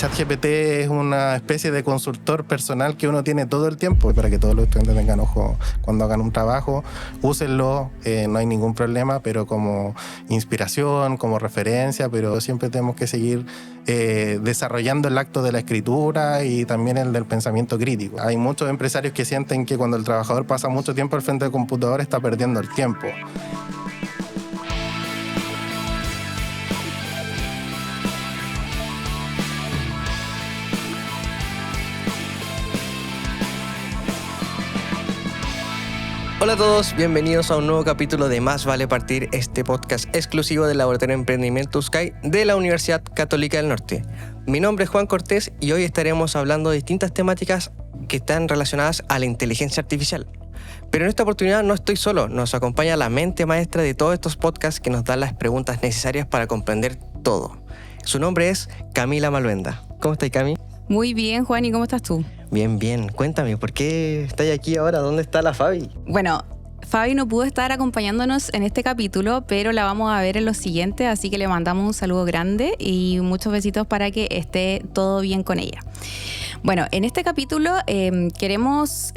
ChatGPT es una especie de consultor personal que uno tiene todo el tiempo. Para que todos los estudiantes tengan ojo cuando hagan un trabajo, úsenlo, no hay ningún problema, pero como inspiración, como referencia, pero siempre tenemos que seguir desarrollando el acto de la escritura y también el del pensamiento crítico. Hay muchos empresarios que sienten que cuando el trabajador pasa mucho tiempo al frente del computador está perdiendo el tiempo. Hola a todos, bienvenidos a un nuevo capítulo de Más Vale Partir, este podcast exclusivo del Laboratorio de Emprendimiento USCAI de la Universidad Católica del Norte. Mi nombre es Juan Cortés y hoy estaremos hablando de distintas temáticas que están relacionadas a la inteligencia artificial. Pero en esta oportunidad no estoy solo, nos acompaña la mente maestra de todos estos podcasts que nos da las preguntas necesarias para comprender todo. Su nombre es Camila Maluenda. ¿Cómo estás, Cami? Muy bien, Juan, ¿y cómo estás tú? Bien, bien. Cuéntame, ¿por qué estás aquí ahora? ¿Dónde está la Fabi? Bueno, Fabi no pudo estar acompañándonos en este capítulo, pero la vamos a ver en los siguientes, así que le mandamos un saludo grande y muchos besitos para que esté todo bien con ella. Bueno, en este capítulo queremos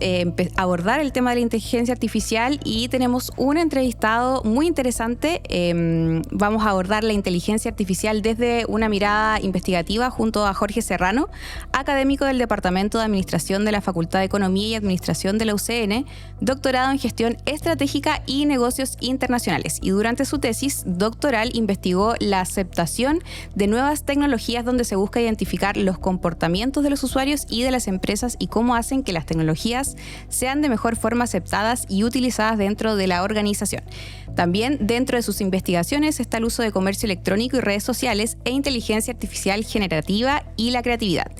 abordar el tema de la inteligencia artificial y tenemos un entrevistado muy interesante. Vamos a abordar la inteligencia artificial desde una mirada investigativa junto a Jorge Serrano, académico del Departamento de Administración de la Facultad de Economía y Administración de la UCN, doctorado en Gestión Estratégica y Negocios Internacionales. Y durante su tesis doctoral investigó la aceptación de nuevas tecnologías donde se busca identificar los comportamientos de los usuarios y de las empresas y cómo hacen que las tecnologías sean de mejor forma aceptadas y utilizadas dentro de la organización. También dentro de sus investigaciones está el uso de comercio electrónico y redes sociales e inteligencia artificial generativa y la creatividad.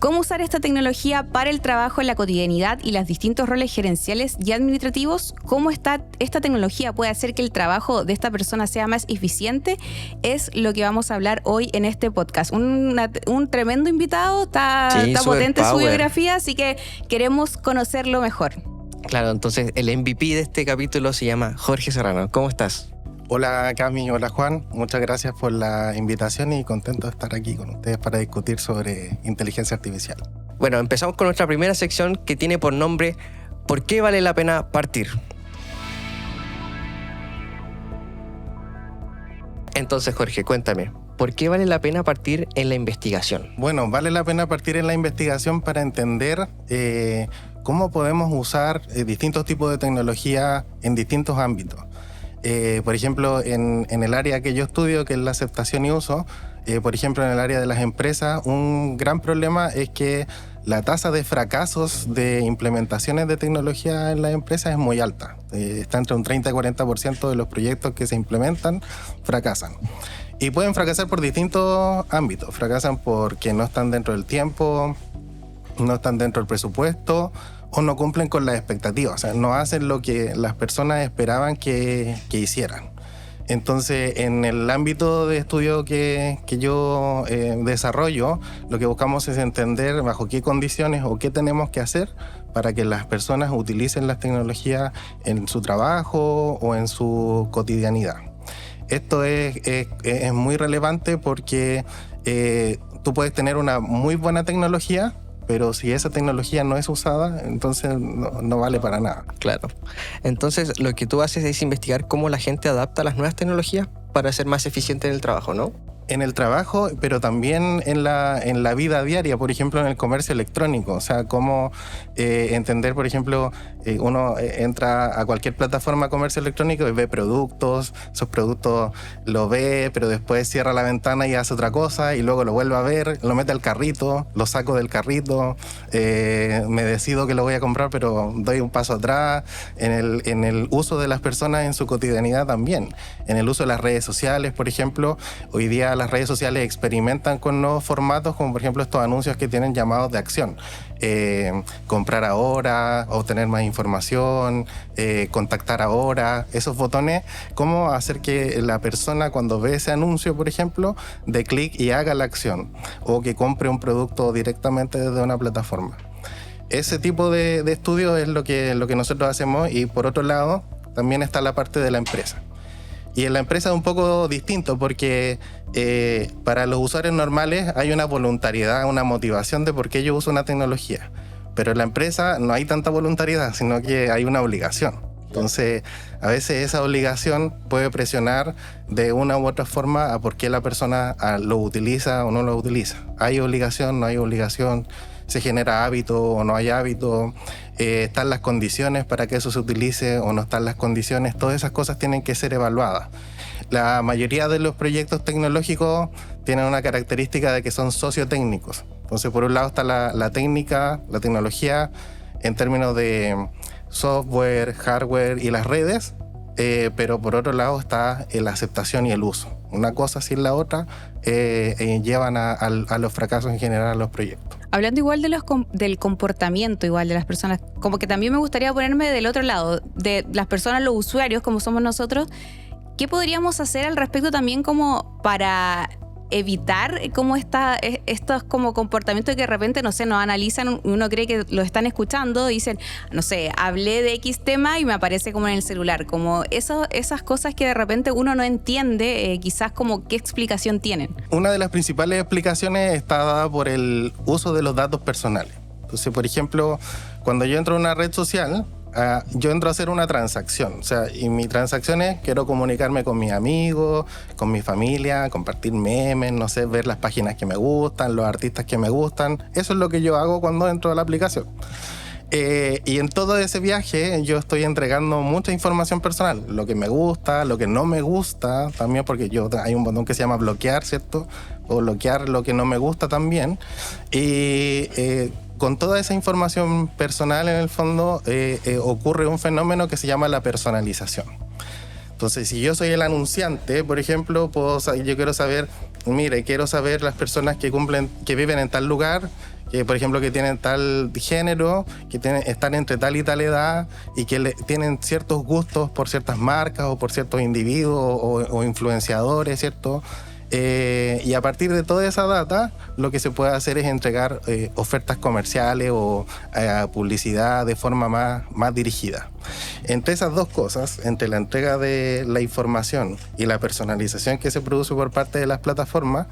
Cómo usar esta tecnología para el trabajo en la cotidianidad y los distintos roles gerenciales y administrativos, cómo esta tecnología puede hacer que el trabajo de esta persona sea más eficiente, es lo que vamos a hablar hoy en este podcast. Un tremendo invitado, está potente su biografía, así que queremos conocerlo mejor. Claro, entonces el MVP de este capítulo se llama Jorge Serrano. ¿Cómo estás? Hola Cami, hola Juan, muchas gracias por la invitación y contento de estar aquí con ustedes para discutir sobre inteligencia artificial. Bueno, empezamos con nuestra primera sección que tiene por nombre ¿Por qué vale la pena partir? Entonces, Jorge, cuéntame, ¿por qué vale la pena partir en la investigación? Bueno, vale la pena partir en la investigación para entender cómo podemos usar distintos tipos de tecnología en distintos ámbitos. Por ejemplo, en el área que yo estudio, que es la aceptación y uso, por ejemplo, en el área de las empresas, un gran problema es que la tasa de fracasos de implementaciones de tecnología en las empresas es muy alta. Está entre un 30 y 40% de los proyectos que se implementan fracasan. Y pueden fracasar por distintos ámbitos. Fracasan porque no están dentro del tiempo, no están dentro del presupuesto, o no cumplen con las expectativas, o sea, no hacen lo que las personas esperaban que hicieran. Entonces, en el ámbito de estudio que yo desarrollo, lo que buscamos es entender bajo qué condiciones o qué tenemos que hacer para que las personas utilicen las tecnologías en su trabajo o en su cotidianidad. Esto es muy relevante porque tú puedes tener una muy buena tecnología, pero si esa tecnología no es usada, entonces no vale para nada. Claro. Entonces, lo que tú haces es investigar cómo la gente adapta las nuevas tecnologías para ser más eficiente en el trabajo, ¿no? En el trabajo, pero también en la vida diaria, por ejemplo, en el comercio electrónico. O sea, cómo entender, por ejemplo, uno entra a cualquier plataforma de comercio electrónico y ve productos, esos productos lo ve, pero después cierra la ventana y hace otra cosa, y luego lo vuelve a ver, lo mete al carrito, lo saco del carrito, me decido que lo voy a comprar, pero doy un paso atrás. En el uso de las personas en su cotidianidad también. En el uso de las redes sociales, por ejemplo, hoy día las redes sociales experimentan con nuevos formatos, como por ejemplo estos anuncios que tienen llamados de acción. Comprar ahora, obtener más información, contactar ahora, esos botones, cómo hacer que la persona cuando ve ese anuncio, por ejemplo, dé clic y haga la acción, o que compre un producto directamente desde una plataforma. Ese tipo de estudio es lo que nosotros hacemos, y por otro lado también está la parte de la empresa. Y en la empresa es un poco distinto porque para los usuarios normales hay una voluntariedad, una motivación de por qué yo uso una tecnología. Pero en la empresa no hay tanta voluntariedad, sino que hay una obligación. Entonces, a veces esa obligación puede presionar de una u otra forma a por qué la persona lo utiliza o no lo utiliza. Hay obligación, no hay obligación, se genera hábito o no hay hábito, están las condiciones para que eso se utilice o no están las condiciones. Todas esas cosas tienen que ser evaluadas. La mayoría de los proyectos tecnológicos tienen una característica de que son sociotécnicos. Entonces, por un lado está la técnica, la tecnología, en términos de software, hardware y las redes, pero por otro lado está la aceptación y el uso. Una cosa sin la otra llevan a los fracasos en general a los proyectos. Hablando igual del comportamiento igual de las personas, como que también me gustaría ponerme del otro lado, de las personas, los usuarios, como somos nosotros, ¿qué podríamos hacer al respecto también como para evitar como estos como comportamientos que de repente, no sé, nos analizan, uno cree que lo están escuchando y dicen, no sé, hablé de X tema y me aparece como en el celular, como esas cosas que de repente uno no entiende, quizás como qué explicación tienen? Una de las principales explicaciones está dada por el uso de los datos personales. Entonces, por ejemplo, cuando yo entro a una red social, yo entro a hacer una transacción, o sea, y mi transacción es quiero comunicarme con mis amigos, con mi familia, compartir memes, no sé, ver las páginas que me gustan, los artistas que me gustan. Eso es lo que yo hago cuando entro a la aplicación. Y en todo ese viaje yo estoy entregando mucha información personal, lo que me gusta, lo que no me gusta, también porque hay un botón que se llama bloquear, ¿cierto? O bloquear lo que no me gusta también. Y con toda esa información personal, en el fondo, ocurre un fenómeno que se llama la personalización. Entonces, si yo soy el anunciante, por ejemplo, yo quiero saber, quiero saber las personas que viven en tal lugar, que por ejemplo que tienen tal género, que están entre tal y tal edad y que tienen ciertos gustos por ciertas marcas o por ciertos individuos o influenciadores, ¿cierto? Y a partir de toda esa data, lo que se puede hacer es entregar ofertas comerciales o publicidad de forma más dirigida. Entre esas dos cosas, entre la entrega de la información y la personalización que se produce por parte de las plataformas,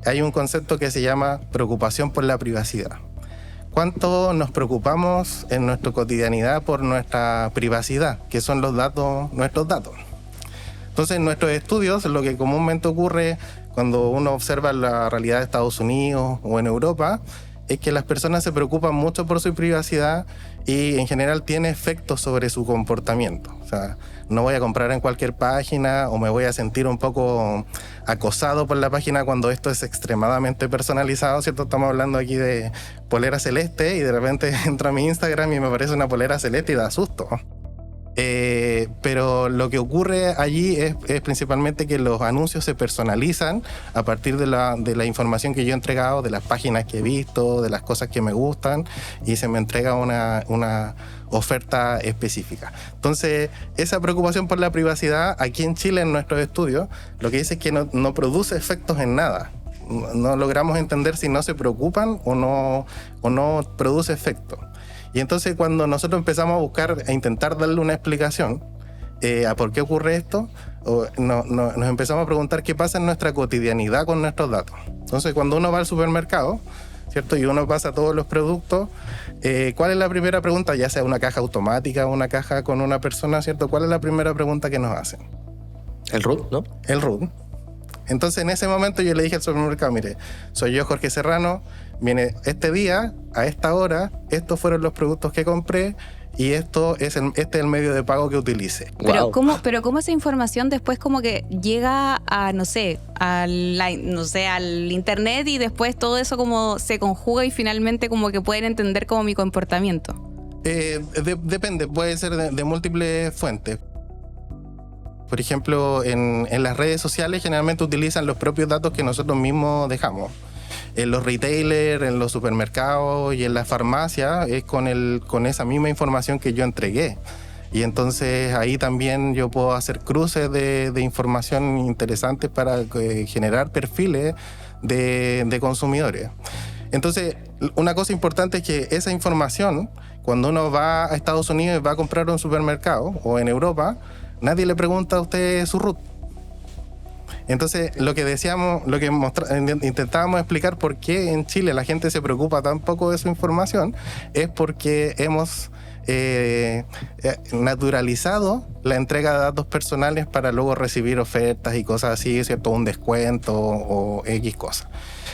hay un concepto que se llama preocupación por la privacidad. ¿Cuánto nos preocupamos en nuestra cotidianidad por nuestra privacidad, que son nuestros datos? Entonces, en nuestros estudios, lo que comúnmente ocurre cuando uno observa la realidad de Estados Unidos o en Europa, es que las personas se preocupan mucho por su privacidad y en general tiene efectos sobre su comportamiento. O sea, no voy a comprar en cualquier página o me voy a sentir un poco acosado por la página cuando esto es extremadamente personalizado, ¿cierto? Estamos hablando aquí de polera celeste y de repente entro a mi Instagram y me aparece una polera celeste y da susto. Pero lo que ocurre allí es principalmente que los anuncios se personalizan a partir de la información que yo he entregado, de las páginas que he visto, de las cosas que me gustan, y se me entrega una oferta específica. Entonces, esa preocupación por la privacidad aquí en Chile, en nuestros estudios, lo que dice es que no produce efectos en nada. No logramos entender si no se preocupan o no produce efecto. Y entonces cuando nosotros empezamos a buscar, a intentar darle una explicación a por qué ocurre esto, nos empezamos a preguntar qué pasa en nuestra cotidianidad con nuestros datos. Entonces cuando uno va al supermercado, ¿cierto? Y uno pasa todos los productos, ¿cuál es la primera pregunta? Ya sea una caja automática o una caja con una persona, ¿cierto? ¿Cuál es la primera pregunta que nos hacen? El root, ¿no? El root. Entonces en ese momento yo le dije al supermercado, mire, soy yo Jorge Serrano, viene este día, a esta hora, estos fueron los productos que compré y este es el medio de pago que utilice. Pero, wow. ¿Cómo esa información después como que llega a, al internet y después todo eso como se conjuga y finalmente como que pueden entender como mi comportamiento? Depende, puede ser de múltiples fuentes. Por ejemplo, en las redes sociales generalmente utilizan los propios datos que nosotros mismos dejamos. En los retailers, en los supermercados y en las farmacias es con esa misma información que yo entregué. Y entonces ahí también yo puedo hacer cruces de información interesantes para generar perfiles de consumidores. Entonces, una cosa importante es que esa información, cuando uno va a Estados Unidos y va a comprar un supermercado o en Europa, nadie le pregunta a usted su root. Entonces, lo que decíamos, intentábamos explicar por qué en Chile la gente se preocupa tan poco de su información, es porque hemos naturalizado la entrega de datos personales para luego recibir ofertas y cosas así, ¿cierto? Un descuento o X cosas.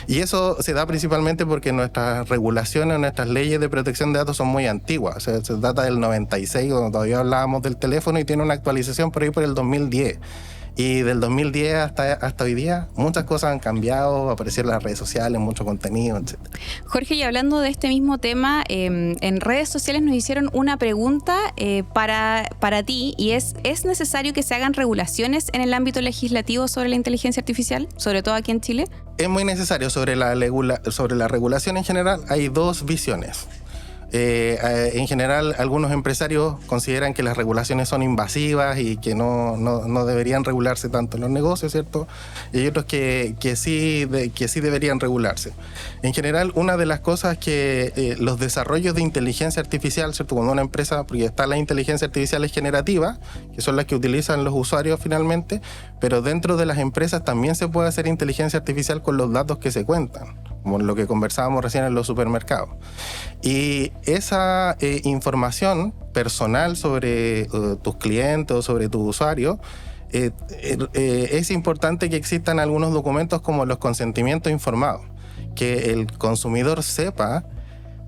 Y eso se da principalmente porque nuestras regulaciones, nuestras leyes de protección de datos son muy antiguas. O sea, se data del 96, cuando todavía hablábamos del teléfono, y tiene una actualización por ahí por el 2010. Y del 2010 hasta hoy día, muchas cosas han cambiado, aparecieron las redes sociales, mucho contenido, etc. Jorge, y hablando de este mismo tema, en redes sociales nos hicieron una pregunta para ti, y ¿es necesario que se hagan regulaciones en el ámbito legislativo sobre la inteligencia artificial, sobre todo aquí en Chile? Es muy necesario. Sobre la regulación en general hay dos visiones. En general, algunos empresarios consideran que las regulaciones son invasivas y que no deberían regularse tanto en los negocios, ¿cierto? Y hay otros que sí deberían regularse. En general, una de las cosas que los desarrollos de inteligencia artificial, ¿cierto? Cuando una empresa, porque está la inteligencia artificial es generativa, que son las que utilizan los usuarios finalmente, pero dentro de las empresas también se puede hacer inteligencia artificial con los datos que se cuentan, como lo que conversábamos recién en los supermercados. Y esa información personal sobre tus clientes o sobre tus usuarios, es importante que existan algunos documentos como los consentimientos informados, que el consumidor sepa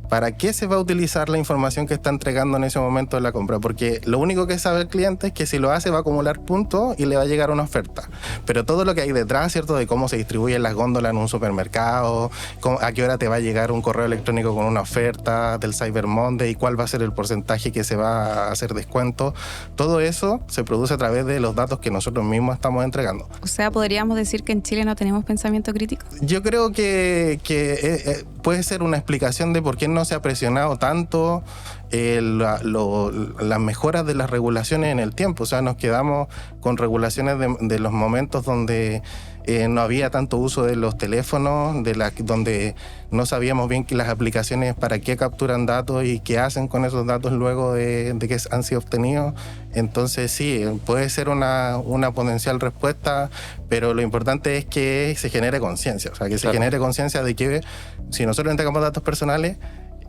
para qué se va a utilizar la información que está entregando en ese momento de la compra, porque lo único que sabe el cliente es que si lo hace va a acumular puntos y le va a llegar una oferta, pero todo lo que hay detrás, ¿cierto? De cómo se distribuyen las góndolas en un supermercado, a qué hora te va a llegar un correo electrónico con una oferta del Cyber Monday y cuál va a ser el porcentaje que se va a hacer descuento, todo eso se produce a través de los datos que nosotros mismos estamos entregando. O sea, ¿podríamos decir que en Chile no tenemos pensamiento crítico? Yo creo que puede ser una explicación de por qué no se ha presionado tanto las mejoras de las regulaciones en el tiempo. O sea, nos quedamos con regulaciones de los momentos donde no había tanto uso de los teléfonos, donde no sabíamos bien que las aplicaciones para qué capturan datos y qué hacen con esos datos luego de que han sido obtenidos. Entonces sí, puede ser una potencial respuesta, pero lo importante es que se genere conciencia. O sea, que se genere conciencia de que si nosotros entregamos datos personales,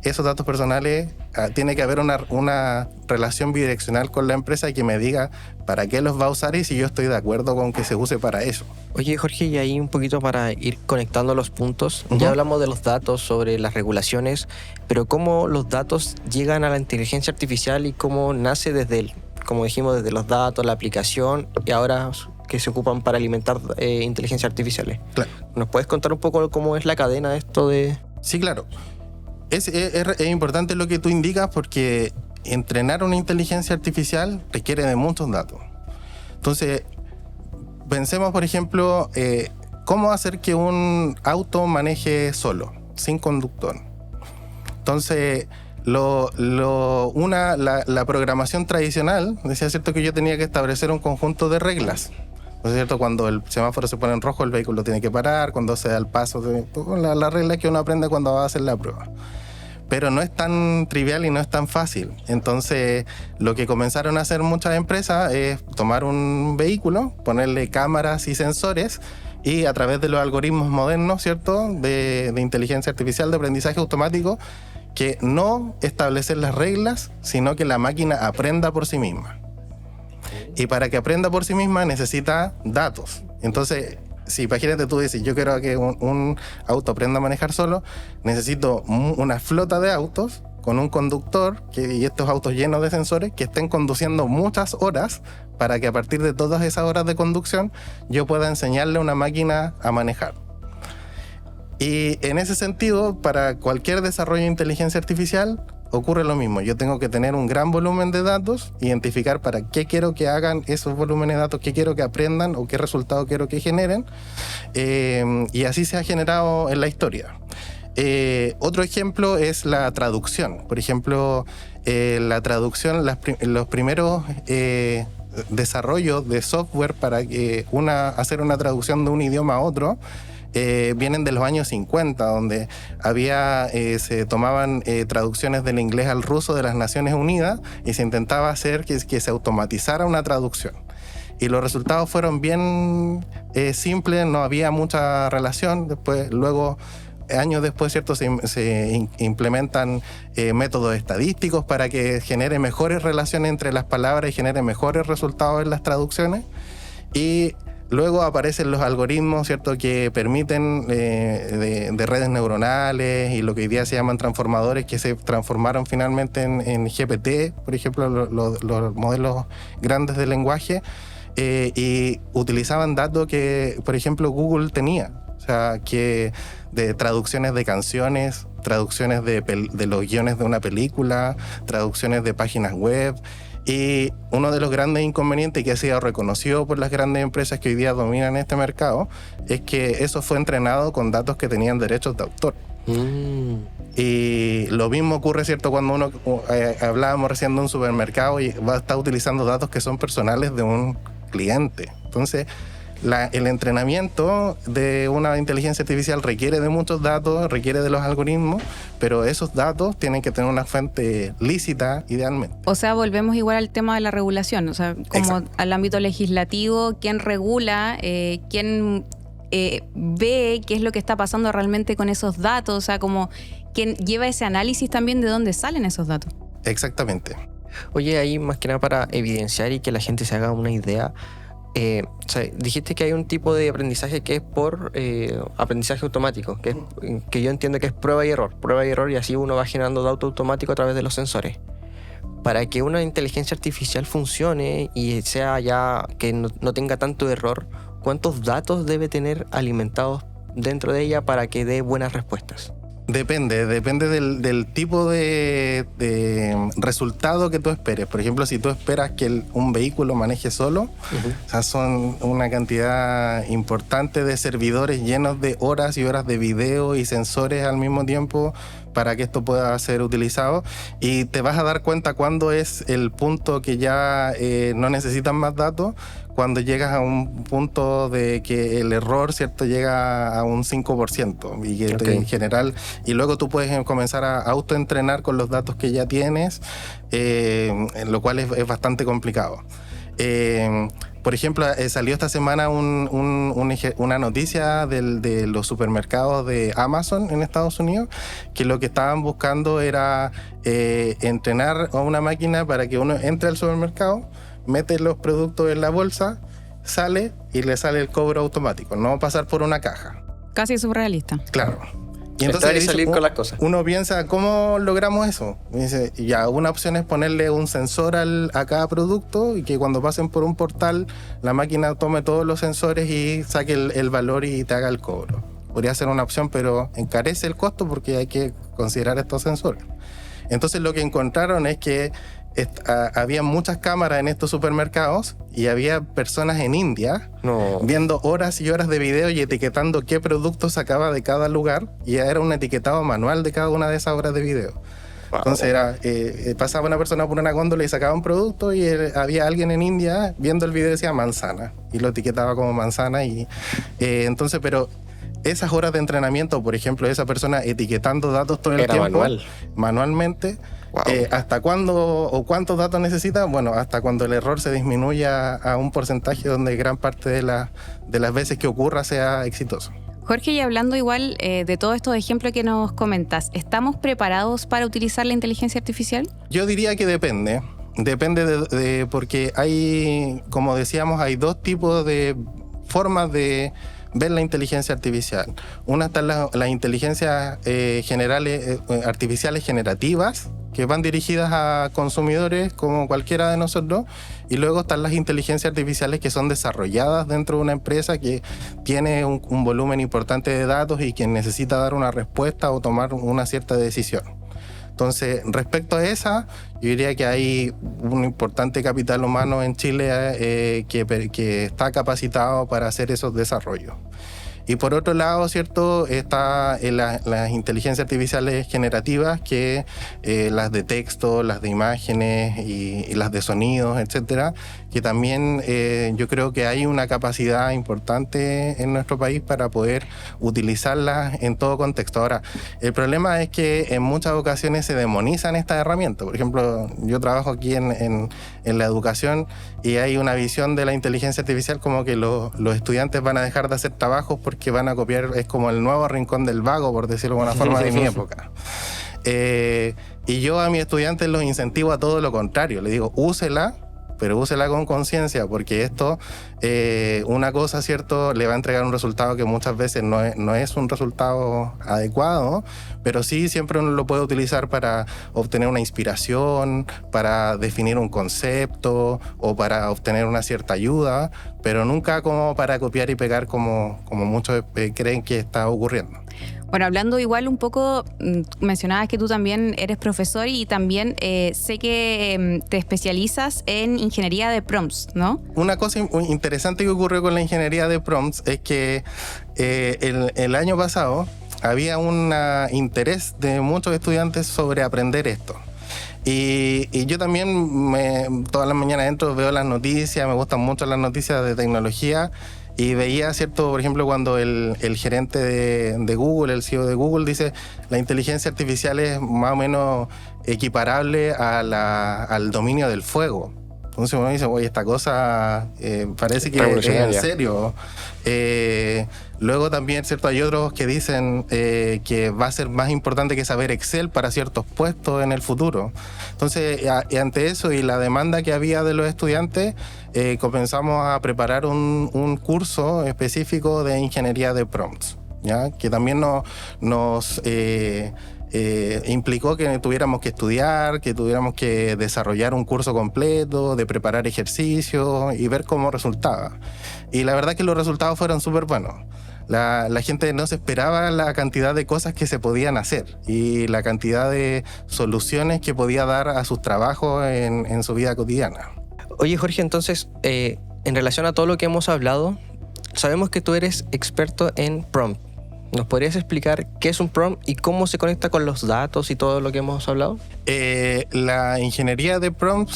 esos datos personales, tiene que haber una relación bidireccional con la empresa que me diga para qué los va a usar y si yo estoy de acuerdo con que se use para eso. Oye, Jorge, y ahí un poquito para ir conectando los puntos. Uh-huh. Ya hablamos de los datos, sobre las regulaciones, pero cómo los datos llegan a la inteligencia artificial y cómo nace como dijimos, desde los datos, la aplicación, y ahora que se ocupan para alimentar inteligencia artificiales. Claro. ¿Nos puedes contar un poco cómo es la cadena de esto de...? Sí, claro. Es importante lo que tú indicas, porque entrenar una inteligencia artificial requiere de muchos datos. Entonces, pensemos, por ejemplo, cómo hacer que un auto maneje solo, sin conductor. Entonces, la programación tradicional decía, ¿cierto?, que yo tenía que establecer un conjunto de reglas. ¿No es cierto? Cuando el semáforo se pone en rojo, el vehículo tiene que parar. Cuando se da el paso, la regla que uno aprende cuando va a hacer la prueba. Pero no es tan trivial y no es tan fácil. Entonces, lo que comenzaron a hacer muchas empresas es tomar un vehículo, ponerle cámaras y sensores, y a través de los algoritmos modernos, ¿cierto?, de inteligencia artificial, de aprendizaje automático, que no establecer las reglas, sino que la máquina aprenda por sí misma. Y para que aprenda por sí misma necesita datos. Entonces, si imagínate, tú dices, yo quiero que un auto aprenda a manejar solo, necesito una flota de autos con un conductor y estos autos llenos de sensores que estén conduciendo muchas horas, para que a partir de todas esas horas de conducción yo pueda enseñarle a una máquina a manejar. Y en ese sentido, para cualquier desarrollo de inteligencia artificial ocurre lo mismo. Yo tengo que tener un gran volumen de datos, identificar para qué quiero que hagan esos volúmenes de datos, qué quiero que aprendan o qué resultado quiero que generen, y así se ha generado en la historia. Otro ejemplo es la traducción. Por ejemplo, la traducción, los primeros desarrollos de software para hacer una traducción de un idioma a otro, vienen de los años 50, donde se tomaban traducciones del inglés al ruso de las Naciones Unidas y se intentaba hacer que se automatizara una traducción. y los resultados fueron bien simples, no había mucha relación. Luego, años después, ¿cierto? Se implementan métodos estadísticos para que genere mejores relaciones entre las palabras y genere mejores resultados en las traducciones. Y luego aparecen los algoritmos, ¿cierto?, que permiten de redes neuronales y lo que hoy día se llaman transformadores, que se transformaron finalmente en GPT, por ejemplo, los modelos grandes de lenguaje, y utilizaban datos que, por ejemplo, Google tenía. O sea, que de traducciones de canciones, traducciones de los guiones de una película, traducciones de páginas web. Y uno de los grandes inconvenientes que ha sido reconocido por las grandes empresas que hoy día dominan este mercado es que eso fue entrenado con datos que tenían derechos de autor. Y lo mismo ocurre, ¿cierto?, cuando uno, hablábamos recién de un supermercado y va a estar utilizando datos que son personales de un cliente. Entonces, el entrenamiento de una inteligencia artificial requiere de muchos datos, requiere de los algoritmos, pero esos datos tienen que tener una fuente lícita idealmente. O sea, volvemos igual al tema de la regulación, o sea, como Exacto. al ámbito legislativo, quién regula, quién ve qué es lo que está pasando realmente con esos datos, o sea, como quién lleva ese análisis también de dónde salen esos datos. Exactamente. Oye, ahí más que nada para evidenciar y que la gente se haga una idea. O sea, dijiste que hay un tipo de aprendizaje que es por aprendizaje automático, que yo entiendo que es prueba y error, y así uno va generando dato automático a través de los sensores. Para que una inteligencia artificial funcione y sea ya que no tenga tanto error, ¿cuántos datos debe tener alimentados dentro de ella para que dé buenas respuestas? Depende del tipo de resultado que tú esperes. Por ejemplo, si tú esperas que un vehículo maneje solo, o sea, son una cantidad importante de servidores llenos de horas y horas de video y sensores al mismo tiempo para que esto pueda ser utilizado, y te vas a dar cuenta cuándo es el punto que ya no necesitan más datos, cuando llegas a un punto de que el error, ¿cierto?, llega a un 5%, y que Okay. en general, y luego tú puedes comenzar a autoentrenar con los datos que ya tienes, lo cual es bastante complicado. Por ejemplo, salió esta semana una noticia de los supermercados de Amazon en Estados Unidos, que lo que estaban buscando era entrenar a una máquina para que uno entre al supermercado, mete los productos en la bolsa, sale y le sale el cobro automático, no pasar por una caja. Casi surrealista. Claro. Y Entrar y entonces salir con las cosas. uno piensa, ¿cómo logramos eso? Y dice, ya, una opción es ponerle un sensor a cada producto y que cuando pasen por un portal, la máquina tome todos los sensores y saque el valor y te haga el cobro. Podría ser una opción, pero encarece el costo porque hay que considerar estos sensores. Entonces lo que encontraron es que había muchas cámaras en estos supermercados y había personas en India viendo horas y horas de video y etiquetando qué producto sacaba de cada lugar, y era un etiquetado manual de cada una de esas horas de video. Wow. Entonces pasaba una persona por una góndola y sacaba un producto y había alguien en India viendo el video y decía manzana y lo etiquetaba como manzana, y entonces, pero esas horas de entrenamiento, por ejemplo, esa persona etiquetando datos todo el tiempo manualmente. Wow. ¿Hasta cuándo o cuántos datos necesita? Bueno, hasta cuando el error se disminuya a un porcentaje donde gran parte de las veces que ocurra sea exitoso. Jorge, y hablando igual de todos estos ejemplos que nos comentas, ¿estamos preparados para utilizar la inteligencia artificial? Yo diría que depende. Depende porque hay, como decíamos, hay dos tipos de formas de ver la inteligencia artificial. Una está las inteligencias artificiales generativas, que van dirigidas a consumidores como cualquiera de nosotros, y luego están las inteligencias artificiales que son desarrolladas dentro de una empresa que tiene un volumen importante de datos y que necesita dar una respuesta o tomar una cierta decisión. Entonces, respecto a esa, yo diría que hay un importante capital humano en Chile que está capacitado para hacer esos desarrollos. Y por otro lado, ¿cierto? Está las inteligencias artificiales generativas, que las de texto, las de imágenes y las de sonidos, etcétera, que también yo creo que hay una capacidad importante en nuestro país para poder utilizarlas en todo contexto. Ahora, el problema es que en muchas ocasiones se demonizan estas herramientas. Por ejemplo, yo trabajo aquí en la educación y hay una visión de la inteligencia artificial como que los estudiantes van a dejar de hacer trabajos porque van a copiar, es como el nuevo rincón del vago, por decirlo de alguna forma, de mi época. Y yo a mis estudiantes los incentivo a todo lo contrario. Les digo, úsela, pero úsela con conciencia, porque esto, una cosa, ¿cierto?, le va a entregar un resultado que muchas veces no es un resultado adecuado, pero sí siempre uno lo puede utilizar para obtener una inspiración, para definir un concepto o para obtener una cierta ayuda, pero nunca como para copiar y pegar como muchos creen que está ocurriendo. Bueno, hablando igual un poco, mencionabas que tú también eres profesor y también sé que te especializas en ingeniería de prompts, ¿no? Una cosa interesante que ocurrió con la ingeniería de prompts es que el año pasado había un interés de muchos estudiantes sobre aprender esto. Y yo también todas las mañanas entro, veo las noticias, me gustan mucho las noticias de tecnología. Y veía, ¿cierto? Por ejemplo, cuando el gerente de Google, el CEO de Google, dice la inteligencia artificial es más o menos equiparable al dominio del fuego. Entonces uno dice, oye, esta cosa parece que es en serio. Luego también, ¿cierto? Hay otros que dicen que va a ser más importante que saber Excel para ciertos puestos en el futuro. Entonces, ante eso y la demanda que había de los estudiantes, comenzamos a preparar un curso específico de ingeniería de prompts, ¿ya? Que también nos implicó que tuviéramos que estudiar, que tuviéramos que desarrollar un curso completo, de preparar ejercicios y ver cómo resultaba. Y la verdad que los resultados fueron súper buenos. La gente no se esperaba la cantidad de cosas que se podían hacer y la cantidad de soluciones que podía dar a sus trabajos en su vida cotidiana. Oye, Jorge, entonces, en relación a todo lo que hemos hablado, sabemos que tú eres experto en prompt. ¿Nos podrías explicar qué es un prompt y cómo se conecta con los datos y todo lo que hemos hablado? La ingeniería de prompts,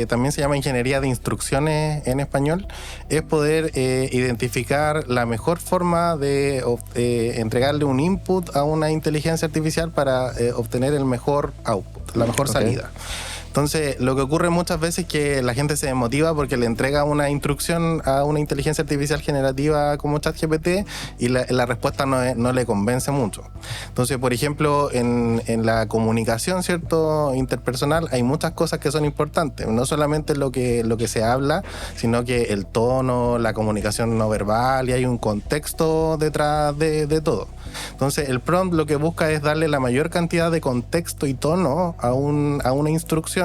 también se llama ingeniería de instrucciones en español, es poder identificar la mejor forma de entregarle un input a una inteligencia artificial para obtener el mejor output, la mejor salida. Entonces, lo que ocurre muchas veces es que la gente se desmotiva porque le entrega una instrucción a una inteligencia artificial generativa como ChatGPT y la respuesta no le convence mucho. Entonces, por ejemplo, en la comunicación, ¿cierto?, interpersonal, hay muchas cosas que son importantes. No solamente lo que se habla, sino que el tono, la comunicación no verbal, y hay un contexto detrás de todo. Entonces, el prompt lo que busca es darle la mayor cantidad de contexto y tono a una instrucción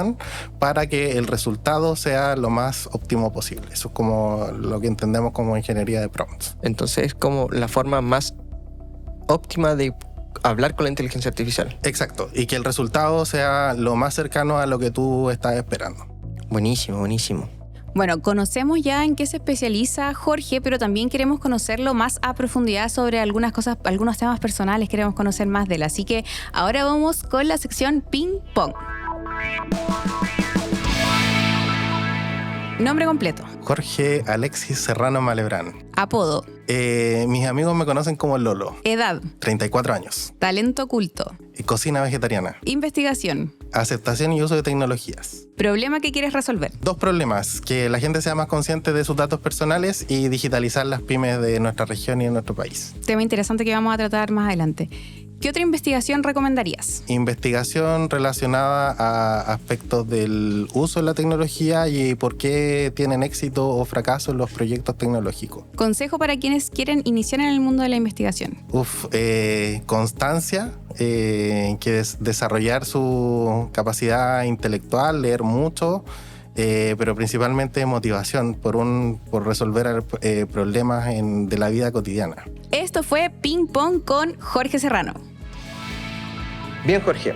para que el resultado sea lo más óptimo posible. Eso es como lo que entendemos como ingeniería de prompts. Entonces, es como la forma más óptima de hablar con la inteligencia artificial. Exacto, y que el resultado sea lo más cercano a lo que tú estás esperando. Buenísimo, buenísimo. Bueno, conocemos ya en qué se especializa Jorge, pero también queremos conocerlo más a profundidad sobre algunas cosas, algunos temas personales, queremos conocer más de él. Así que ahora vamos con la sección Ping Pong. Nombre completo. Jorge Alexis Serrano Malebrán. Apodo. Mis amigos me conocen como Lolo. Edad. 34 años. Talento oculto. Cocina vegetariana. Investigación. Aceptación y uso de tecnologías. Problema que quieres resolver. 2 problemas: que la gente sea más consciente de sus datos personales y digitalizar las pymes de nuestra región y de nuestro país. Tema interesante que vamos a tratar más adelante. ¿Qué otra investigación recomendarías? Investigación relacionada a aspectos del uso de la tecnología y por qué tienen éxito o fracaso los proyectos tecnológicos. Consejo para quienes quieren iniciar en el mundo de la investigación. Constancia, que es desarrollar su capacidad intelectual, leer mucho, pero principalmente motivación por resolver problemas de la vida cotidiana. Esto fue Ping Pong con Jorge Serrano. Bien, Jorge.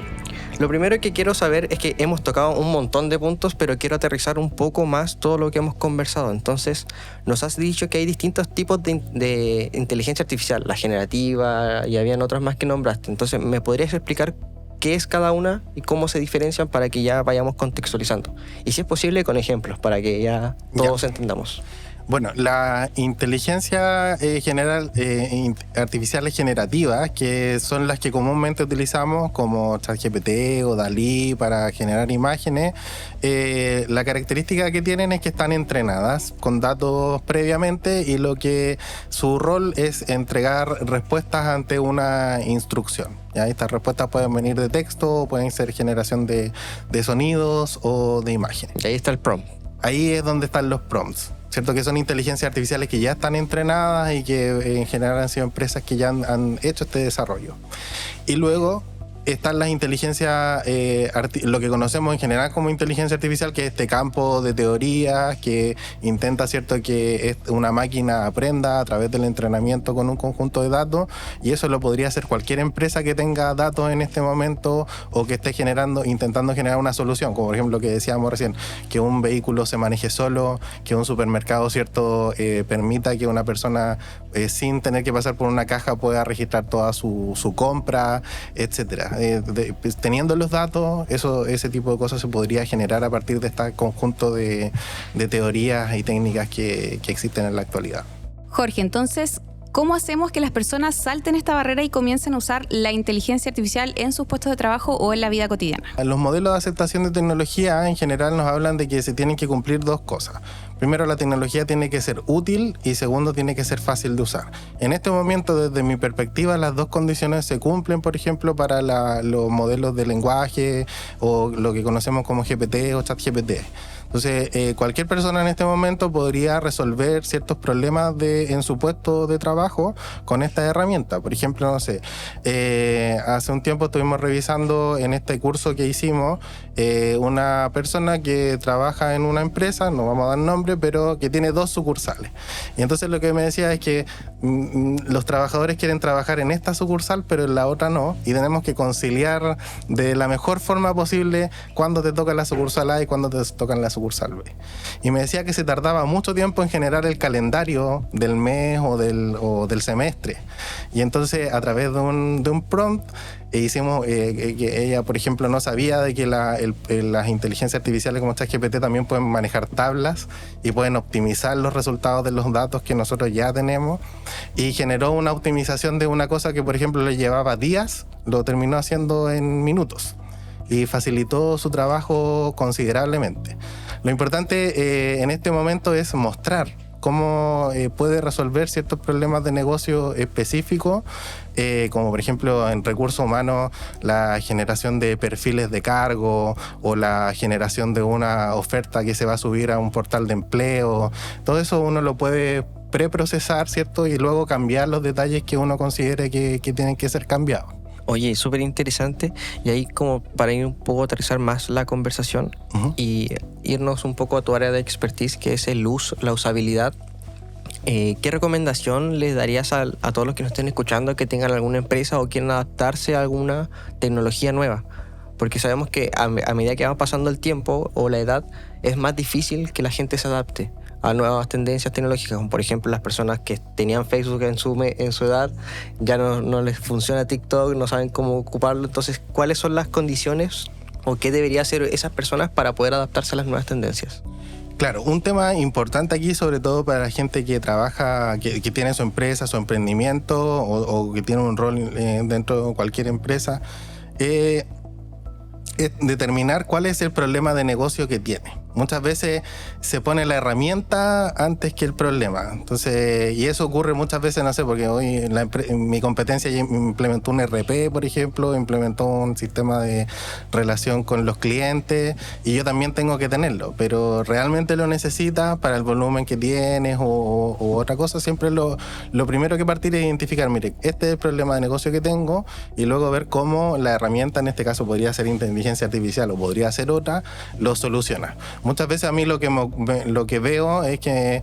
Lo primero que quiero saber es que hemos tocado un montón de puntos, pero quiero aterrizar un poco más todo lo que hemos conversado. Entonces, nos has dicho que hay distintos tipos de inteligencia artificial, la generativa y habían otras más que nombraste. Entonces, ¿me podrías explicar qué es cada una y cómo se diferencian para que ya vayamos contextualizando? Y si es posible, con ejemplos, para que ya todos entendamos. Bueno, la inteligencia artificiales generativas, que son las que comúnmente utilizamos como ChatGPT o DALL-E para generar imágenes, la característica que tienen es que están entrenadas con datos previamente y su rol es entregar respuestas ante una instrucción. ¿Ya? Estas respuestas pueden venir de texto, pueden ser generación de sonidos o de imágenes. Y ahí está el prompt. Ahí es donde están los prompts, ¿cierto? Que son inteligencias artificiales que ya están entrenadas y que en general han sido empresas que ya han hecho este desarrollo. Y luego están las inteligencias, lo que conocemos en general como inteligencia artificial, que es este campo de teorías que intenta, ¿cierto?, que una máquina aprenda a través del entrenamiento con un conjunto de datos, y eso lo podría hacer cualquier empresa que tenga datos en este momento o que esté intentando generar una solución, como por ejemplo lo que decíamos recién, que un vehículo se maneje solo, que un supermercado, ¿cierto?, permita que una persona sin tener que pasar por una caja pueda registrar toda su compra, etcétera. Teniendo los datos, ese tipo de cosas se podría generar a partir de este conjunto de teorías y técnicas que existen en la actualidad. Jorge, entonces, ¿cómo hacemos que las personas salten esta barrera y comiencen a usar la inteligencia artificial en sus puestos de trabajo o en la vida cotidiana? Los modelos de aceptación de tecnología en general nos hablan de que se tienen que cumplir dos cosas. Primero, la tecnología tiene que ser útil y segundo, tiene que ser fácil de usar. En este momento, desde mi perspectiva, las dos condiciones se cumplen, por ejemplo, para los modelos de lenguaje o lo que conocemos como GPT o ChatGPT. Entonces, cualquier persona en este momento podría resolver ciertos problemas en su puesto de trabajo con esta herramienta. Por ejemplo, no sé, hace un tiempo estuvimos revisando en este curso que hicimos una persona que trabaja en una empresa, no vamos a dar nombre, pero que tiene 2 sucursales. Y entonces lo que me decía es que los trabajadores quieren trabajar en esta sucursal, pero en la otra no, y tenemos que conciliar de la mejor forma posible cuando te toca la sucursal A y cuando te toca la sucursal B. Y me decía que se tardaba mucho tiempo en generar el calendario del mes o del semestre. Y entonces, a través de un prompt, hicimos que ella, por ejemplo, no sabía de que las inteligencias artificiales como ChatGPT también pueden manejar tablas y pueden optimizar los resultados de los datos que nosotros ya tenemos, y generó una optimización de una cosa que, por ejemplo, le llevaba días, lo terminó haciendo en minutos y facilitó su trabajo considerablemente. Lo importante en este momento es mostrar cómo puede resolver ciertos problemas de negocio específicos, como por ejemplo en recursos humanos la generación de perfiles de cargo o la generación de una oferta que se va a subir a un portal de empleo. Todo eso uno lo puede preprocesar, ¿cierto? Y luego cambiar los detalles que uno considere que tienen que ser cambiados. Oye, súper interesante. Y ahí, como para ir un poco a aterrizar más la conversación y irnos un poco a tu área de expertise, que es la usabilidad, ¿qué recomendación les darías a todos los que nos estén escuchando que tengan alguna empresa o quieran adaptarse a alguna tecnología nueva? Porque sabemos que a medida que va pasando el tiempo o la edad, es más difícil que la gente se adapte a nuevas tendencias tecnológicas, como por ejemplo las personas que tenían Facebook en su edad, ya no les funciona TikTok, no saben cómo ocuparlo. Entonces, ¿cuáles son las condiciones o qué debería hacer esas personas para poder adaptarse a las nuevas tendencias? Claro, un tema importante aquí, sobre todo para la gente que trabaja, que tiene su empresa, su emprendimiento o que tiene un rol dentro de cualquier empresa, es determinar cuál es el problema de negocio que tiene. Muchas veces se pone la herramienta antes que el problema. Entonces, y eso ocurre muchas veces, no sé, porque hoy en mi competencia ya implementó un RP, por ejemplo, implementó un sistema de relación con los clientes, y yo también tengo que tenerlo, pero realmente lo necesitas para el volumen que tienes o otra cosa. Siempre lo primero que partir es identificar, mire, este es el problema de negocio que tengo, y luego ver cómo la herramienta, en este caso podría ser inteligencia artificial o podría ser otra, lo soluciona. Muchas veces a mí lo que veo es que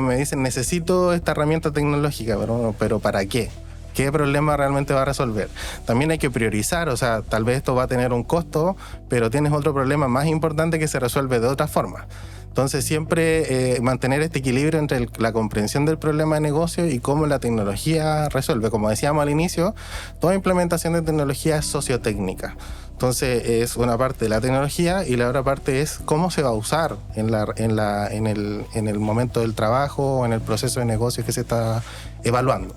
me dicen, necesito esta herramienta tecnológica, pero ¿para qué? qué problema realmente va a resolver. También hay que priorizar, o sea, tal vez esto va a tener un costo, pero tienes otro problema más importante que se resuelve de otra forma. Entonces siempre mantener este equilibrio entre la comprensión del problema de negocio y cómo la tecnología resuelve. Como decíamos al inicio, toda implementación de tecnología es sociotécnica. Entonces es una parte de la tecnología y la otra parte es cómo se va a usar en el momento del trabajo o en el proceso de negocio que se está evaluando.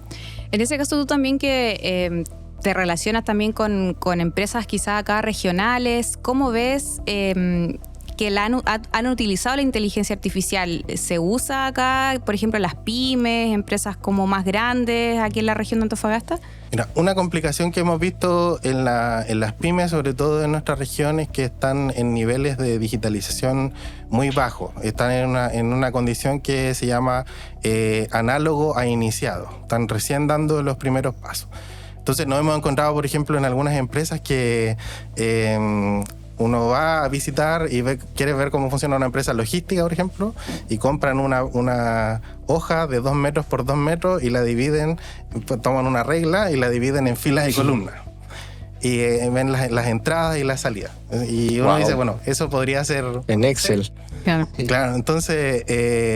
En ese caso tú también que te relacionas también con empresas quizá acá regionales, ¿cómo ves que han utilizado la inteligencia artificial? ¿Se usa acá, por ejemplo, las pymes, empresas como más grandes aquí en la región de Antofagasta? Mira, una complicación que hemos visto en las pymes, sobre todo en nuestra región, es que están en niveles de digitalización muy bajos. Están en una condición que se llama análogo a iniciado. Están recién dando los primeros pasos. Entonces nos hemos encontrado, por ejemplo, en algunas empresas que uno va a visitar y quiere ver cómo funciona una empresa logística, por ejemplo, y compran una hoja de 2 metros por 2 metros y la dividen, toman una regla y la dividen en filas y columnas. Y ven las entradas y las salidas. Y uno dice, bueno, eso podría ser en Excel. Claro, entonces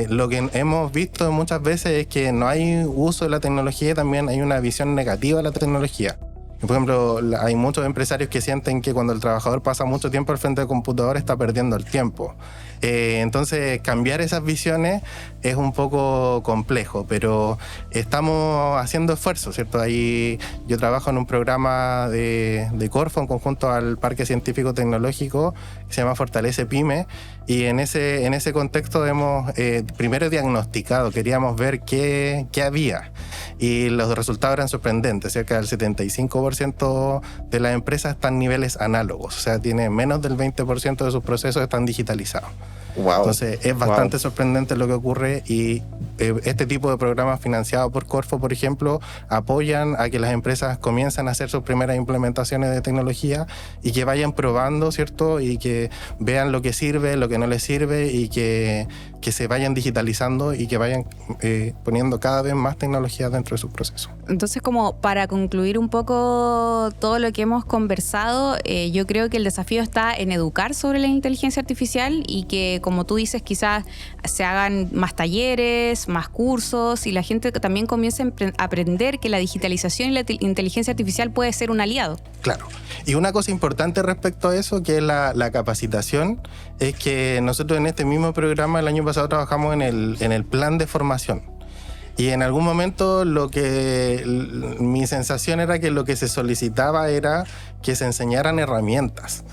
lo que hemos visto muchas veces es que no hay uso de la tecnología y también hay una visión negativa de la tecnología. Por ejemplo, hay muchos empresarios que sienten que cuando el trabajador pasa mucho tiempo al frente del computador está perdiendo el tiempo. Entonces, cambiar esas visiones es un poco complejo, pero estamos haciendo esfuerzos, ¿cierto? Ahí yo trabajo en un programa de Corfo en conjunto al Parque Científico Tecnológico que se llama Fortalece Pyme, y en ese contexto hemos primero diagnosticado, queríamos ver qué había, y los resultados eran sorprendentes. Cerca del 75% de las empresas están en niveles análogos, o sea, tiene menos del 20% de sus procesos están digitalizados. Wow. Entonces es bastante sorprendente lo que ocurre, y este tipo de programas financiados por Corfo, por ejemplo, apoyan a que las empresas comiencen a hacer sus primeras implementaciones de tecnología y que vayan probando, ¿cierto? Y que vean lo que sirve, lo que no les sirve, y que se vayan digitalizando y que vayan poniendo cada vez más tecnología dentro de sus procesos. Entonces, como para concluir un poco todo lo que hemos conversado, yo creo que el desafío está en educar sobre la inteligencia artificial y que, como tú dices, quizás se hagan más talleres, más cursos, y la gente también comience a aprender que la digitalización y la inteligencia artificial puede ser un aliado. Claro. Y una cosa importante respecto a eso, que es la capacitación, es que nosotros en este mismo programa el año pasado trabajamos en el plan de formación. Y en algún momento mi sensación era que lo que se solicitaba era que se enseñaran herramientas.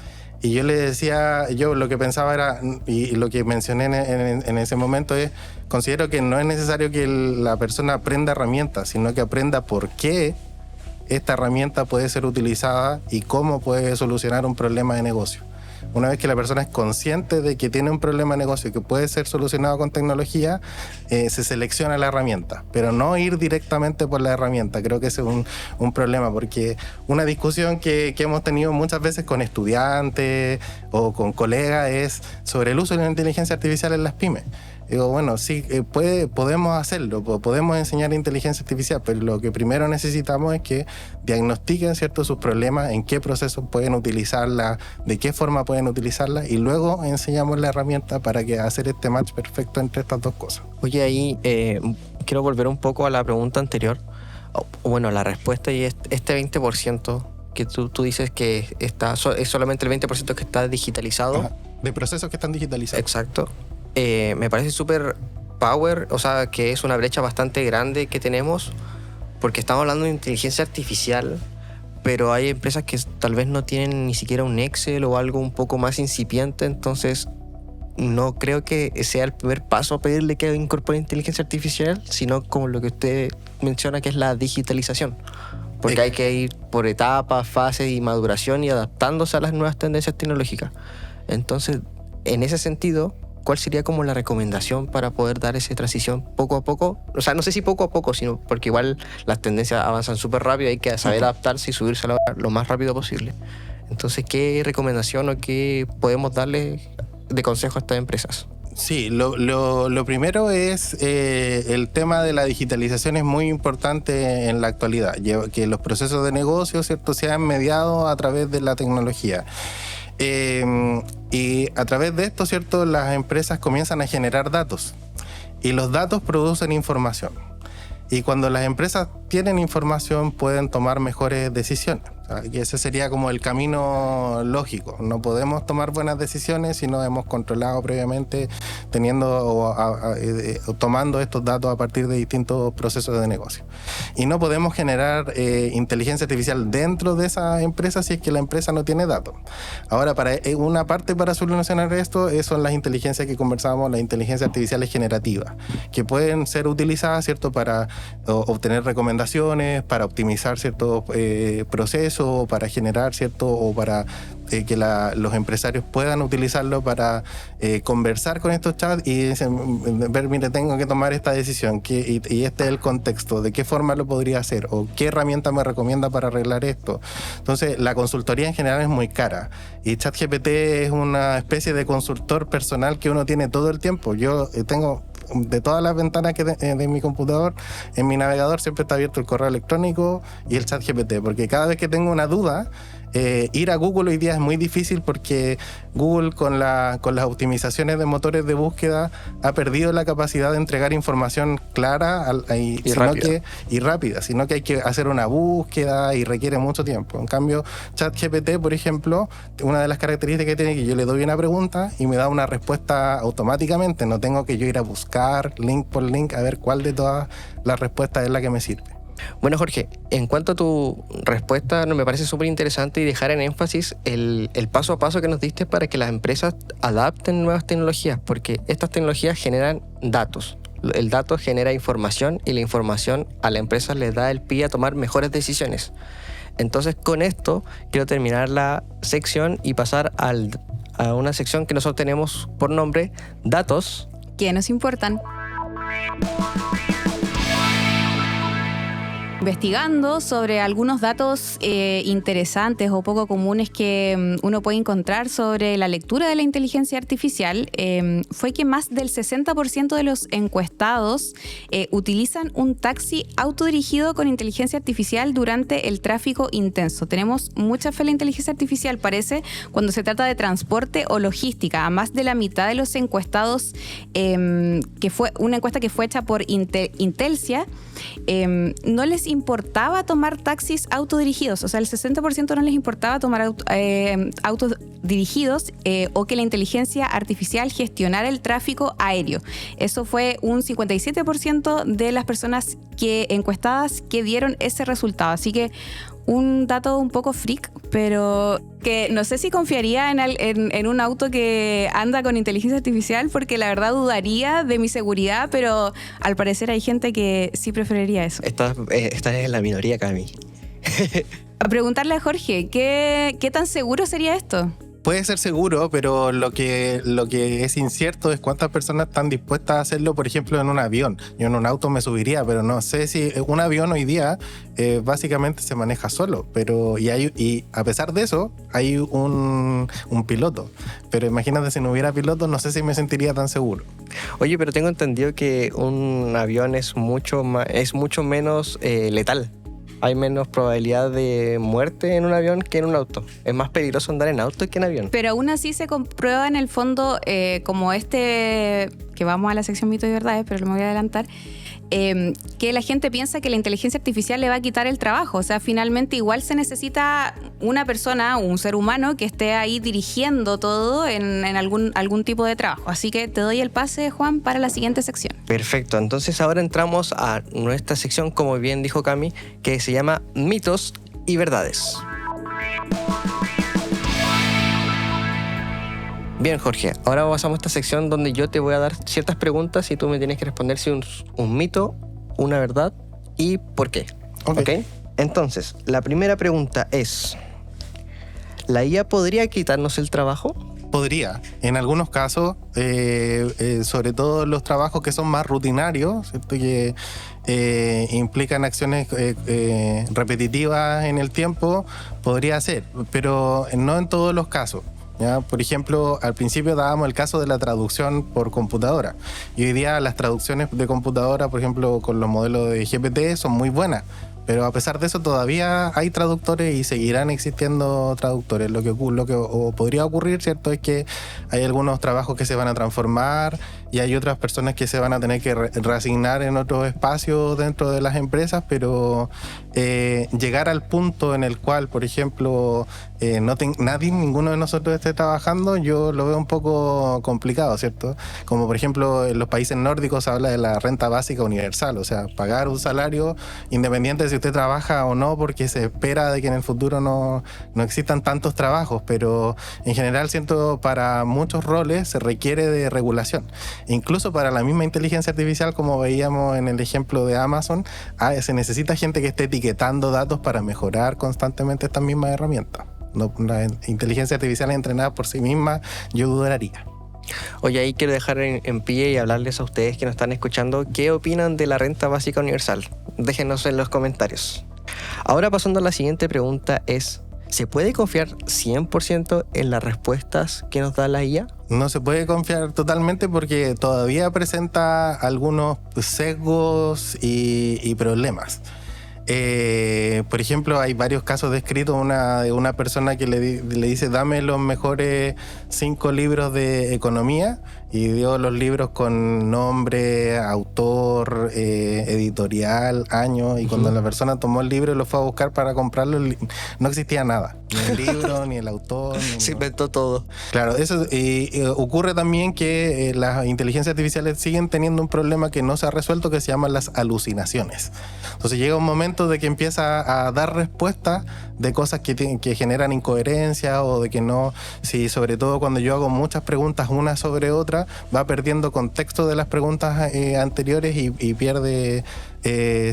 Y yo le decía, yo lo que pensaba era, y lo que mencioné en ese momento es, considero que no es necesario que la persona aprenda herramientas, sino que aprenda por qué esta herramienta puede ser utilizada y cómo puede solucionar un problema de negocio. Una vez que la persona es consciente de que tiene un problema de negocio que puede ser solucionado con tecnología, se selecciona la herramienta, pero no ir directamente por la herramienta. Creo que ese es un problema, porque una discusión que hemos tenido muchas veces con estudiantes o con colegas es sobre el uso de la inteligencia artificial en las pymes. Digo, bueno, sí, podemos hacerlo, podemos enseñar inteligencia artificial, pero lo que primero necesitamos es que diagnostiquen, ¿cierto?, sus problemas, en qué procesos pueden utilizarla, de qué forma pueden utilizarla, y luego enseñamos la herramienta para hacer este match perfecto entre estas dos cosas. Oye, ahí quiero volver un poco a la pregunta anterior. Bueno, la respuesta, y este 20% que tú dices que es solamente el 20% que está digitalizado. Ajá. De procesos que están digitalizados. Exacto. Me parece súper power, o sea, que es una brecha bastante grande que tenemos, porque estamos hablando de inteligencia artificial, pero hay empresas que tal vez no tienen ni siquiera un Excel o algo un poco más incipiente, entonces no creo que sea el primer paso pedirle que incorpore inteligencia artificial, sino como lo que usted menciona, que es la digitalización, porque hay que ir por etapas, fases y maduración y adaptándose a las nuevas tendencias tecnológicas. Entonces, en ese sentido, ¿cuál sería como la recomendación para poder dar esa transición poco a poco? O sea, no sé si poco a poco, sino porque igual las tendencias avanzan súper rápido, hay que saber adaptarse y subirse a la hora lo más rápido posible. Entonces, ¿qué recomendación o qué podemos darle de consejo a estas empresas? Sí, lo primero es el tema de la digitalización es muy importante en la actualidad, que los procesos de negocio, ¿cierto?, sean mediados a través de la tecnología. Y a través de esto, ¿cierto?, las empresas comienzan a generar datos y los datos producen información. Y cuando las empresas tienen información pueden tomar mejores decisiones. Y ese sería como el camino lógico. No podemos tomar buenas decisiones si no hemos controlado previamente tomando estos datos a partir de distintos procesos de negocio. Y no podemos generar inteligencia artificial dentro de esa empresa si es que la empresa no tiene datos. Ahora, una parte para solucionar esto son las inteligencias que conversábamos, las inteligencias artificiales generativas, que pueden ser utilizadas, ¿cierto?, para obtener recomendaciones, para optimizar ciertos procesos, para generar, ¿cierto?, o para que los empresarios puedan utilizarlo para conversar con estos chats y ver, mire, tengo que tomar esta decisión y este es el contexto, de qué forma lo podría hacer o qué herramienta me recomienda para arreglar esto. Entonces, la consultoría en general es muy cara y ChatGPT es una especie de consultor personal que uno tiene todo el tiempo. Yo tengo de todas las ventanas de mi computador, en mi navegador siempre está abierto el correo electrónico y el ChatGPT, porque cada vez que tengo una duda, ir a Google hoy día es muy difícil porque Google con las optimizaciones de motores de búsqueda ha perdido la capacidad de entregar información clara y rápida, sino que hay que hacer una búsqueda y requiere mucho tiempo. En cambio, ChatGPT, por ejemplo, una de las características que tiene es que yo le doy una pregunta y me da una respuesta automáticamente, no tengo que yo ir a buscar link por link a ver cuál de todas las respuestas es la que me sirve. Bueno, Jorge, en cuanto a tu respuesta, me parece súper interesante y dejar en énfasis el paso a paso que nos diste para que las empresas adapten nuevas tecnologías, porque estas tecnologías generan datos. El dato genera información y la información a la empresa les da el pie a tomar mejores decisiones. Entonces, con esto quiero terminar la sección y pasar a una sección que nosotros tenemos por nombre Datos que nos importan. Investigando sobre algunos datos interesantes o poco comunes que uno puede encontrar sobre la lectura de la inteligencia artificial, fue que más del 60% de los encuestados utilizan un taxi autodirigido con inteligencia artificial durante el tráfico intenso. Tenemos mucha fe en la inteligencia artificial, parece, cuando se trata de transporte o logística. A más de la mitad de los encuestados, que fue una encuesta que fue hecha por Intelsia, no les importaba tomar taxis autodirigidos. O sea, el 60% no les importaba tomar autodirigidos o que la inteligencia artificial gestionara el tráfico aéreo. Eso fue un 57% de las personas encuestadas que dieron ese resultado. Así que un dato un poco freak, pero que no sé si confiaría en un auto que anda con inteligencia artificial, porque la verdad dudaría de mi seguridad, pero al parecer hay gente que sí preferiría eso. Estás en la minoría, Cami. A preguntarle a Jorge, ¿qué tan seguro sería esto? Puede ser seguro, pero lo que es incierto es cuántas personas están dispuestas a hacerlo, por ejemplo, en un avión. Yo en un auto me subiría, pero no sé si un avión hoy día básicamente se maneja solo. Y a pesar de eso, hay un piloto. Pero imagínate si no hubiera piloto, no sé si me sentiría tan seguro. Oye, pero tengo entendido que un avión es mucho menos letal. Hay menos probabilidad de muerte en un avión que en un auto. Es más peligroso andar en auto que en avión. Pero aún así se comprueba en el fondo, como que vamos a la sección mito y verdades, pero me voy a adelantar, que la gente piensa que la inteligencia artificial le va a quitar el trabajo. O sea, finalmente igual se necesita una persona, un ser humano, que esté ahí dirigiendo todo en algún tipo de trabajo. Así que te doy el pase, Juan, para la siguiente sección. Perfecto. Entonces ahora entramos a nuestra sección, como bien dijo Cami, que se llama Mitos y Verdades. Bien, Jorge, ahora pasamos a esta sección donde yo te voy a dar ciertas preguntas y tú me tienes que responder si un mito, una verdad y por qué. ¿Ok? Entonces, la primera pregunta es: ¿la IA podría quitarnos el trabajo? Podría, en algunos casos, sobre todo los trabajos que son más rutinarios, ¿cierto? Que implican acciones repetitivas en el tiempo, podría ser, pero no en todos los casos. ¿ya? Por ejemplo, al principio dábamos el caso de la traducción por computadora. Y hoy día las traducciones de computadora, por ejemplo, con los modelos de GPT, son muy buenas. Pero a pesar de eso todavía hay traductores y seguirán existiendo traductores. Lo que podría ocurrir, ¿cierto?, es que hay algunos trabajos que se van a transformar y hay otras personas que se van a tener que reasignar en otros espacios dentro de las empresas, pero llegar al punto en el cual, por ejemplo, ninguno de nosotros esté trabajando, yo lo veo un poco complicado, ¿cierto? Como por ejemplo en los países nórdicos se habla de la renta básica universal, o sea, pagar un salario independiente de si usted trabaja o no, porque se espera de que en el futuro no existan tantos trabajos, pero en general siento para muchos roles se requiere de regulación. Incluso para la misma inteligencia artificial, como veíamos en el ejemplo de Amazon, se necesita gente que esté etiquetando datos para mejorar constantemente estas mismas herramientas. La inteligencia artificial entrenada por sí misma, yo dudaría. Oye, ahí quiero dejar en pie y hablarles a ustedes que nos están escuchando qué opinan de la renta básica universal. Déjenos en los comentarios. Ahora pasando a la siguiente pregunta es, ¿se puede confiar 100% en las respuestas que nos da la IA? No se puede confiar totalmente porque todavía presenta algunos sesgos y problemas. Por ejemplo, hay varios casos descritos de una persona que le dice dame los mejores 5 libros de economía y dio los libros con nombre, autor, editorial, año, y cuando la persona tomó el libro y lo fue a buscar para comprarlo, no existía nada, ni el libro, ni el autor. Se inventó todo. Claro, eso ocurre también que las inteligencias artificiales siguen teniendo un problema que no se ha resuelto, que se llaman las alucinaciones. Entonces llega un momento de que empieza a dar respuestas de cosas que generan incoherencia o de que no, si sobre todo cuando yo hago muchas preguntas una sobre otra, va perdiendo contexto de las preguntas anteriores y pierde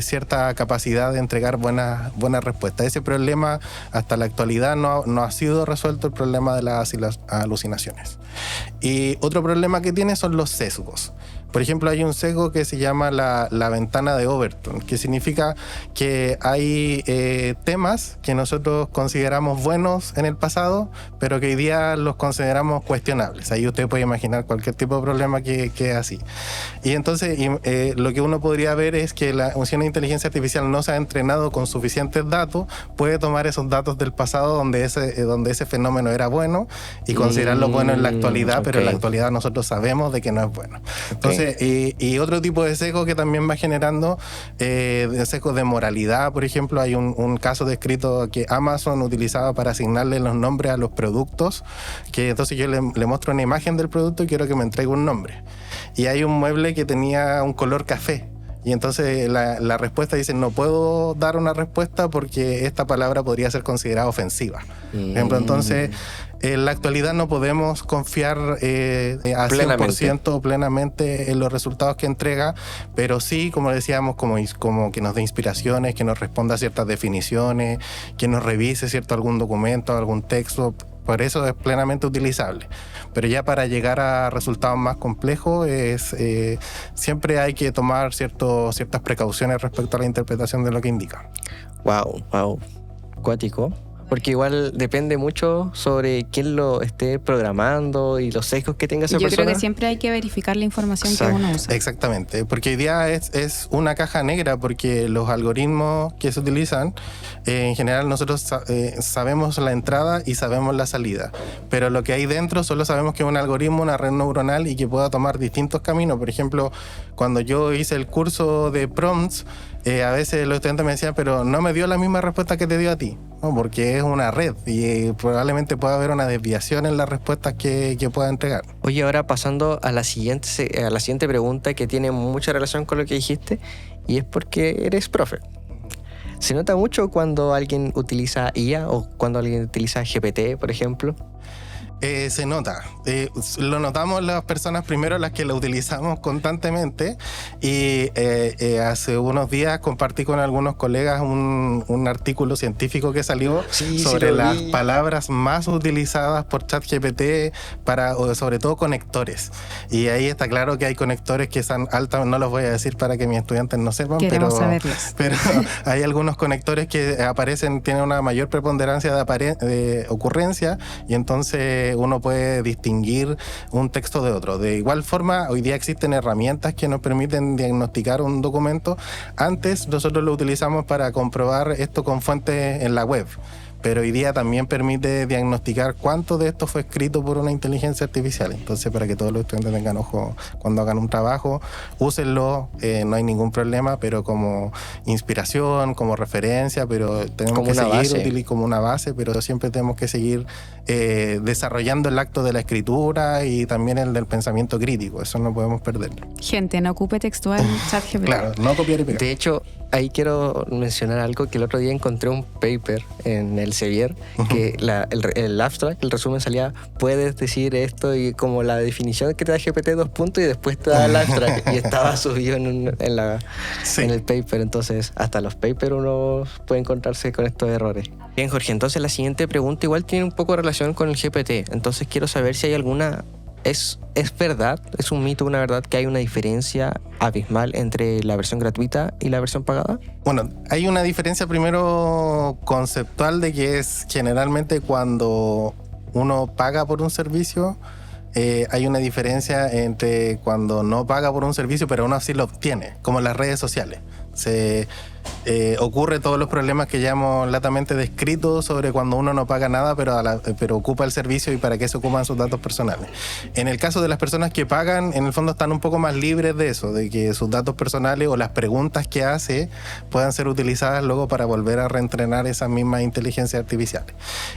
cierta capacidad de entregar buenas respuestas. Ese problema hasta la actualidad no ha sido resuelto, el problema de las alucinaciones. Y otro problema que tiene son los sesgos. Por ejemplo, hay un sesgo que se llama la ventana de Overton, que significa que hay temas que nosotros consideramos buenos en el pasado, pero que hoy día los consideramos cuestionables. Ahí usted puede imaginar cualquier tipo de problema que es así. Y entonces lo que uno podría ver es que si una inteligencia artificial no se ha entrenado con suficientes datos, puede tomar esos datos del pasado donde ese fenómeno era bueno y considerarlo bueno en la actualidad, pero en la actualidad nosotros sabemos de que no es bueno. Entonces, y otro tipo de sesgo que también va generando, sesgo de moralidad, por ejemplo, hay un caso descrito que Amazon utilizaba para asignarle los nombres a los productos, que entonces yo le muestro una imagen del producto y quiero que me entregue un nombre. Y hay un mueble que tenía un color café. Y entonces la respuesta dice, no puedo dar una respuesta porque esta palabra podría ser considerada ofensiva. Por ejemplo, entonces, en la actualidad no podemos confiar a 100% plenamente en los resultados que entrega, pero sí, como decíamos, como que nos dé inspiraciones, que nos responda a ciertas definiciones, que nos revise algún documento, algún texto. Por eso es plenamente utilizable. Pero ya para llegar a resultados más complejos, siempre hay que tomar ciertas precauciones respecto a la interpretación de lo que indica. Wow. Cuático. Porque igual depende mucho sobre quién lo esté programando y los sesgos que tenga esa persona. Yo creo que siempre hay que verificar la información que uno usa. Exactamente, porque hoy día es una caja negra, porque los algoritmos que se utilizan, en general nosotros sabemos la entrada y sabemos la salida, pero lo que hay dentro solo sabemos que es un algoritmo, una red neuronal y que pueda tomar distintos caminos. Por ejemplo, cuando yo hice el curso de prompts, a veces los estudiantes me decían, pero no me dio la misma respuesta que te dio a ti, ¿no? Porque es una red y probablemente pueda haber una desviación en las respuestas que pueda entregar. Oye, ahora pasando a la siguiente pregunta que tiene mucha relación con lo que dijiste, y es porque eres profe. ¿Se nota mucho cuando alguien utiliza IA o cuando alguien utiliza GPT, por ejemplo? Se nota. Lo notamos las personas primero, las que lo utilizamos constantemente, y hace unos días compartí con algunos colegas un artículo científico que salió sobre las palabras más utilizadas por ChatGPT sobre todo conectores. Y ahí está claro que hay conectores que son altos, no los voy a decir para que mis estudiantes no sepan, pero hay algunos conectores que aparecen, tienen una mayor preponderancia de ocurrencia, y entonces uno puede distinguir un texto de otro. De igual forma, hoy día existen herramientas que nos permiten diagnosticar un documento. Antes nosotros lo utilizamos para comprobar esto con fuentes en la web, pero hoy día también permite diagnosticar cuánto de esto fue escrito por una inteligencia artificial. Entonces, para que todos los estudiantes tengan ojo cuando hagan un trabajo, úsenlo, no hay ningún problema, pero como inspiración, como referencia, pero tenemos como que seguir como una base, pero siempre tenemos que seguir desarrollando el acto de la escritura y también el del pensamiento crítico. Eso no podemos perderlo. Gente, no ocupe textual ChatGPT. Claro, no copiar y pegar. De hecho, ahí quiero mencionar algo que el otro día encontré un paper en el Sevier, que el abstract, el resumen salía, puedes decir esto y como la definición que te da GPT 2 puntos y después te da el abstract y estaba subido en el paper. Entonces, hasta los papers uno puede encontrarse con estos errores. Bien, Jorge, entonces la siguiente pregunta igual tiene un poco de relación con el GPT. Entonces quiero saber si hay alguna... ¿Es verdad, es un mito, una verdad, que hay una diferencia abismal entre la versión gratuita y la versión pagada? Bueno, hay una diferencia primero conceptual de que es generalmente cuando uno paga por un servicio, hay una diferencia entre cuando no paga por un servicio pero aún así lo obtiene, como en las redes sociales. Ocurre todos los problemas que ya hemos latamente descrito sobre cuando uno no paga nada pero ocupa el servicio y para qué se ocupan sus datos personales. En el caso de las personas que pagan, en el fondo están un poco más libres de eso, de que sus datos personales o las preguntas que hace puedan ser utilizadas luego para volver a reentrenar esas mismas inteligencias artificiales.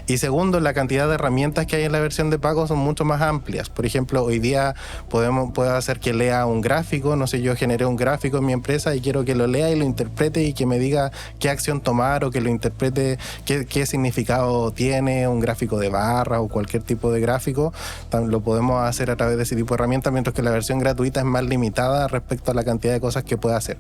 Y segundo, la cantidad de herramientas que hay en la versión de pago son mucho más amplias. Por ejemplo, hoy día puedo hacer que lea un gráfico, no sé, yo generé un gráfico en mi empresa y quiero que lo lea y lo interprete y que me diga qué acción tomar o que lo interprete, qué significado tiene un gráfico de barra o cualquier tipo de gráfico. Lo podemos hacer a través de ese tipo de herramientas, mientras que la versión gratuita es más limitada respecto a la cantidad de cosas que puede hacer.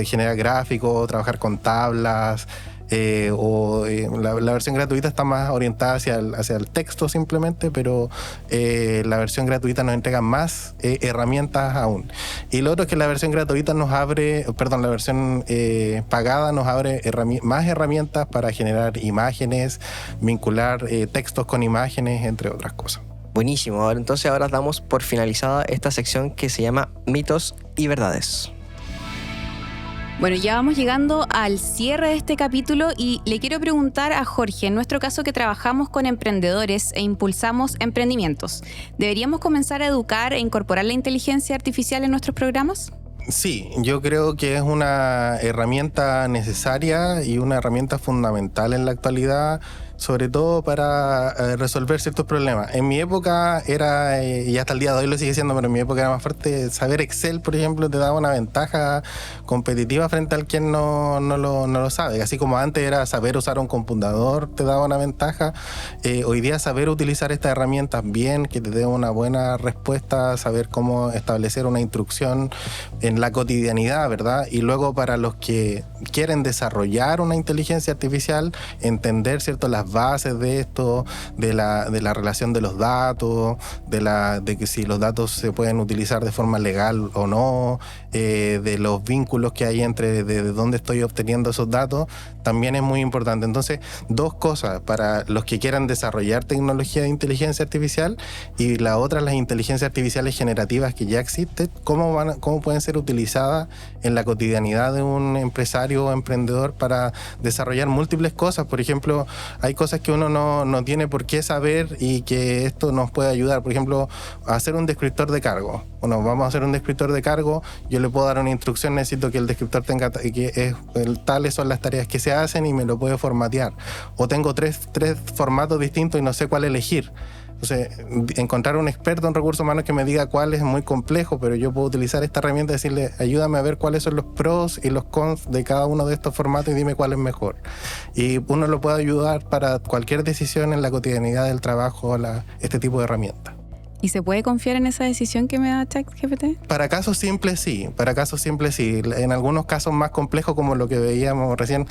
Generar gráficos, trabajar con tablas, la versión gratuita está más orientada hacia el texto simplemente, pero la versión gratuita nos entrega más herramientas aún. Y lo otro es que la versión gratuita la versión pagada nos abre más herramientas para generar imágenes, vincular textos con imágenes, entre otras cosas. Buenísimo. Entonces ahora damos por finalizada esta sección que se llama Mitos y Verdades. Bueno, ya vamos llegando al cierre de este capítulo y le quiero preguntar a Jorge, en nuestro caso que trabajamos con emprendedores e impulsamos emprendimientos, ¿deberíamos comenzar a educar e incorporar la inteligencia artificial en nuestros programas? Sí, yo creo que es una herramienta necesaria y una herramienta fundamental en la actualidad, sobre todo para resolver ciertos problemas. En mi época era, y hasta el día de hoy lo sigue siendo, pero en mi época era más fuerte, saber Excel, por ejemplo, te daba una ventaja competitiva frente al quien no lo sabe. Así como antes era saber usar un computador, te daba una ventaja. Hoy día saber utilizar estas herramientas bien, que te dé una buena respuesta, saber cómo establecer una instrucción en la cotidianidad, ¿verdad? Y luego para los que quieren desarrollar una inteligencia artificial, entender, ¿cierto?, las bases de esto, de la relación de los datos, de que si los datos se pueden utilizar de forma legal o no, de los vínculos que hay entre de dónde estoy obteniendo esos datos, también es muy importante. Entonces, dos cosas para los que quieran desarrollar tecnología de inteligencia artificial, y la otra, las inteligencias artificiales generativas que ya existen, cómo pueden ser utilizadas en la cotidianidad de un empresario o emprendedor para desarrollar múltiples cosas. Por ejemplo, hay cosas que uno no tiene por qué saber y que esto nos puede ayudar. Por ejemplo, a hacer un descriptor de cargo. Bueno, vamos a hacer un descriptor de cargo, yo le puedo dar una instrucción, necesito que el descriptor tenga tales son las tareas que se hacen y me lo puede formatear. O tengo tres formatos distintos y no sé cuál elegir. Entonces, encontrar un experto en recursos humanos que me diga cuál es muy complejo, pero yo puedo utilizar esta herramienta y decirle, ayúdame a ver cuáles son los pros y los cons de cada uno de estos formatos y dime cuál es mejor. Y uno lo puede ayudar para cualquier decisión en la cotidianidad del trabajo, este tipo de herramientas. ¿Y se puede confiar en esa decisión que me da ChatGPT? Para casos simples sí, En algunos casos más complejos, como lo que veíamos recién,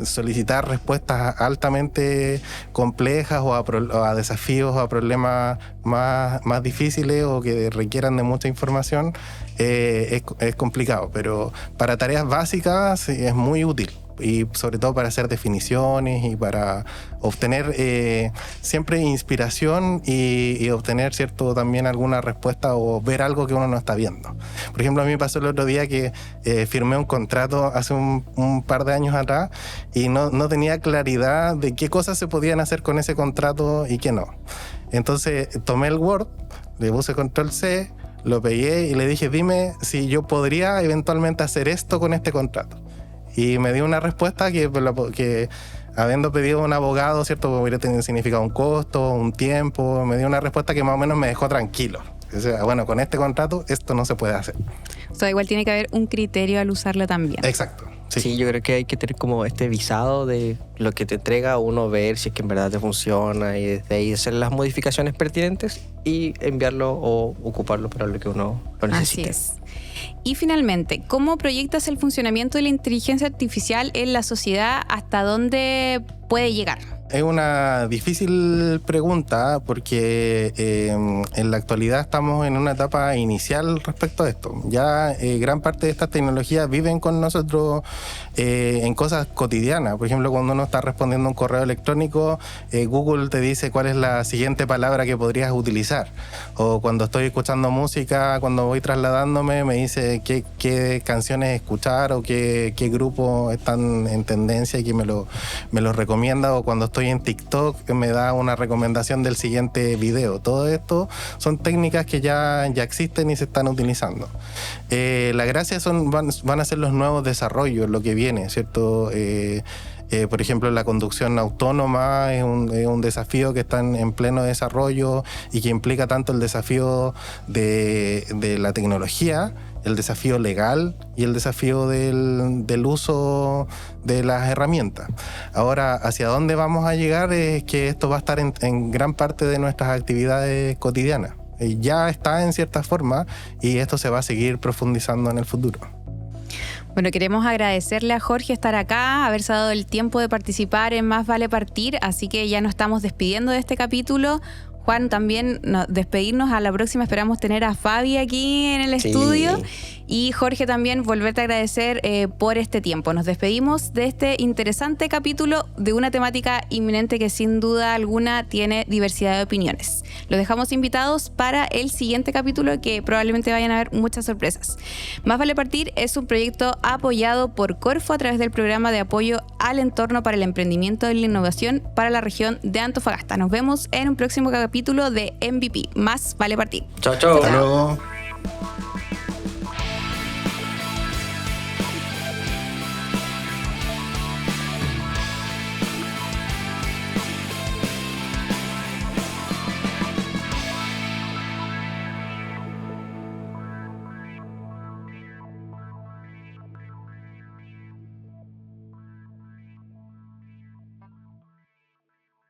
solicitar respuestas altamente complejas o a desafíos o a problemas más difíciles o que requieran de mucha información, es complicado. Pero para tareas básicas es muy útil. y sobre todo para hacer definiciones y para obtener siempre inspiración y obtener, ¿cierto?, también alguna respuesta o ver algo que uno no está viendo. Por ejemplo, a mí me pasó el otro día que firmé un contrato hace un par de años atrás y no tenía claridad de qué cosas se podían hacer con ese contrato y qué no. Entonces tomé el Word, le puse Control-C, lo pegué y le dije, dime si yo podría eventualmente hacer esto con este contrato. Y me dio una respuesta que habiendo pedido un abogado, ¿cierto?, hubiera significado un costo, un tiempo, me dio una respuesta que más o menos me dejó tranquilo. O sea, bueno, con este contrato esto no se puede hacer. O sea, igual tiene que haber un criterio al usarlo también. Exacto. Sí, yo creo que hay que tener como este visado de lo que te entrega, uno ver si es que en verdad te funciona y desde ahí hacer las modificaciones pertinentes y enviarlo o ocuparlo para lo que uno lo necesite. Así es. Y finalmente, ¿cómo proyectas el funcionamiento de la inteligencia artificial en la sociedad? ¿Hasta dónde puede llegar? Es una difícil pregunta porque en la actualidad estamos en una etapa inicial respecto a esto. Ya gran parte de estas tecnologías viven con nosotros en cosas cotidianas. Por ejemplo, cuando uno está respondiendo un correo electrónico, Google te dice cuál es la siguiente palabra que podrías utilizar. O cuando estoy escuchando música, cuando voy trasladándome, me dice qué canciones escuchar o qué grupos están en tendencia y que me lo recomienda. O cuando estoy en TikTok me da una recomendación del siguiente video. Todo esto son técnicas que ya existen y se están utilizando. La gracia van a ser los nuevos desarrollos, lo que viene, ¿cierto? Por ejemplo, la conducción autónoma es un desafío que está en pleno desarrollo y que implica tanto el desafío de la tecnología, el desafío legal y el desafío del uso de las herramientas. Ahora, ¿hacia dónde vamos a llegar? Es que esto va a estar en gran parte de nuestras actividades cotidianas. Ya está en cierta forma y esto se va a seguir profundizando en el futuro. Bueno, queremos agradecerle a Jorge estar acá, haberse dado el tiempo de participar en Más Vale Partir, así que ya nos estamos despidiendo de este capítulo. Juan, también despedirnos. A la próxima esperamos tener a Fabi aquí en el estudio. Y Jorge, también volverte a agradecer por este tiempo. Nos despedimos de este interesante capítulo de una temática inminente que sin duda alguna tiene diversidad de opiniones. Los dejamos invitados para el siguiente capítulo, que probablemente vayan a haber muchas sorpresas. Más Vale Partir es un proyecto apoyado por Corfo a través del programa de apoyo al entorno para el emprendimiento y la innovación para la región de Antofagasta. Nos vemos en un próximo capítulo de MVP. Más Vale Partir. Chao, chao. Hasta luego.